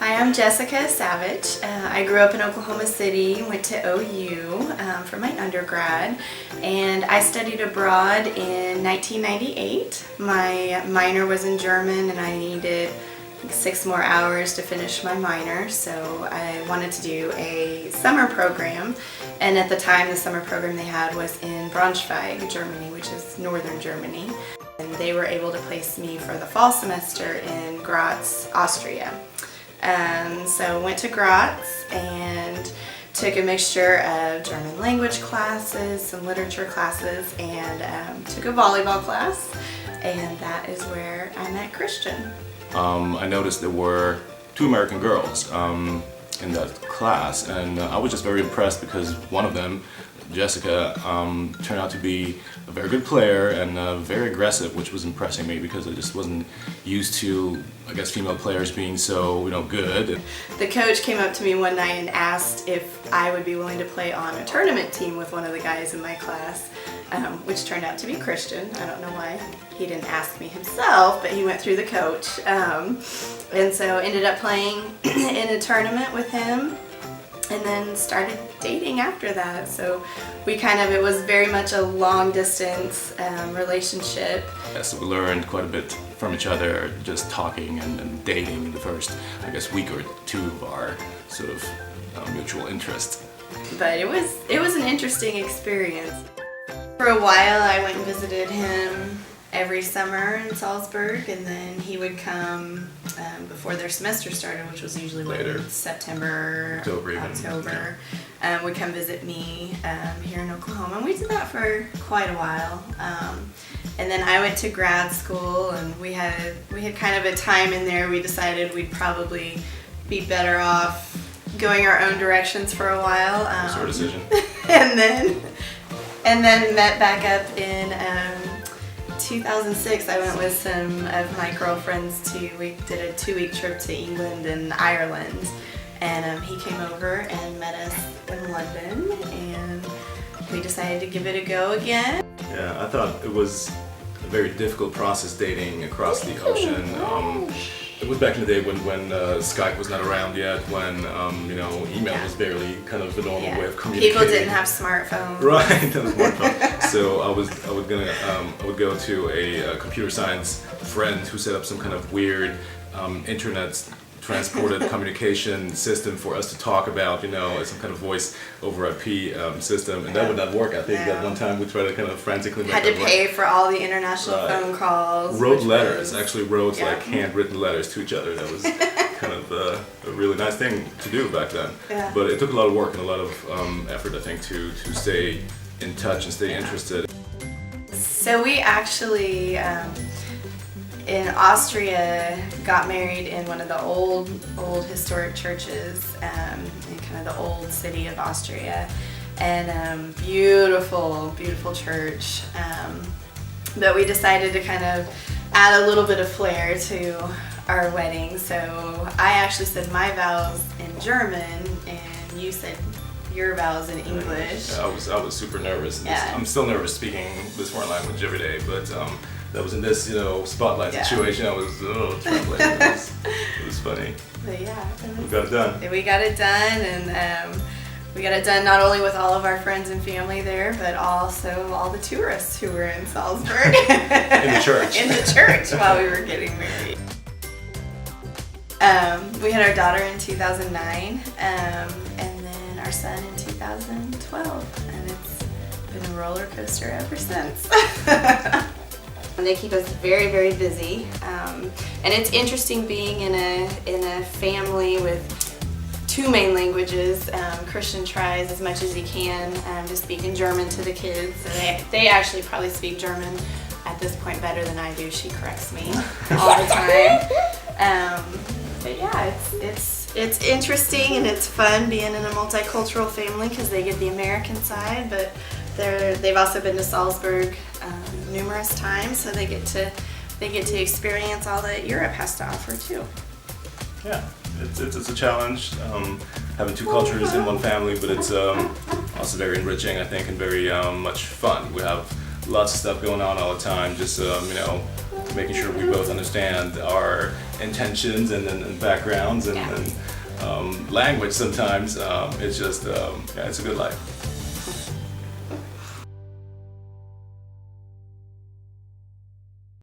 Hi, I'm Jessica Savage. I grew up in Oklahoma City, went to OU for my undergrad, and I studied abroad in 1998. My minor was in German and I needed 6 more hours to finish my minor, so I wanted to do a summer program, and at the time the summer program they had was in Braunschweig, Germany, which is northern Germany, and they were able to place me for the fall semester in Graz, Austria. So went to Graz and took a mixture of German language classes, some literature classes, and took a volleyball class, and that is where I met Kristian. I noticed there were 2 American girls in that class, and I was just very impressed because one of them, Jessica, turned out to be a very good player and very aggressive, which was impressing me because I just wasn't used to, I guess, female players being so, good. The coach came up to me one night and asked if I would be willing to play on a tournament team with one of the guys in my class, which turned out to be Kristian. I don't know why he didn't ask me himself, but he went through the coach. And so ended up playing in a tournament with him, and then started dating after that. So it was very much a long distance relationship. So we learned quite a bit from each other, just talking and dating in the first, week or 2 of our sort of mutual interest. But it was an interesting experience. For a while I went and visited him every summer in Salzburg, and then he would come before their semester started, which was usually later, September, October. Would come visit me here in Oklahoma, and we did that for quite a while. And then I went to grad school, and we had kind of a time in there. We decided we'd probably be better off going our own directions for a while. Sort of decision. and then met back up in 2006. I went with some of my girlfriends we did a 2-week trip to England and Ireland, and he came over and met us in London, and we decided to give it a go again. Yeah, I thought it was a very difficult process dating across the ocean. It was back in the day when Skype was not around yet, when email was barely kind of the normal way of communicating. People didn't have smartphones. Right, that was smartphone. So I would go to a computer science friend who set up some kind of weird internet transported communication system for us to talk about, some kind of voice over IP system, and that would not work. I think that one time we tried to kind of frantically make had to pay for all the international phone calls. Wrote letters, like handwritten letters to each other. That was kind of a really nice thing to do back then. Yeah. But it took a lot of work and a lot of effort, I think, to stay in touch and stay interested. So we actually in Austria got married in one of the old historic churches in kind of the old city of Austria, and beautiful church, but we decided to kind of add a little bit of flair to our wedding. So I actually said my vows in German and you said your vows in English. I was super nervous. Yeah. I'm still nervous speaking this foreign language every day, but that was in this, spotlight situation. I was trembling. It was funny. But yeah, we got it done. We got it done, and we got it done not only with all of our friends and family there, but also all the tourists who were in Salzburg. In the church. In the church while we were getting married. We had our daughter in 2009, and then our son in 2012, and it's been a roller coaster ever since. They keep us very, very busy, and it's interesting being in a family with 2 main languages. Kristian tries as much as he can to speak in German to the kids. So they actually probably speak German at this point better than I do. She corrects me all the time. But yeah, it's interesting and it's fun being in a multicultural family because they get the American side, but they've also been to Salzburg numerous times, so they get to experience all that Europe has to offer too. Yeah, it's a challenge having 2 cultures in one family, but it's also very enriching, I think, and very much fun. We have lots of stuff going on all the time. Just making sure we both understand our intentions and backgrounds and language. Sometimes it's just it's a good life.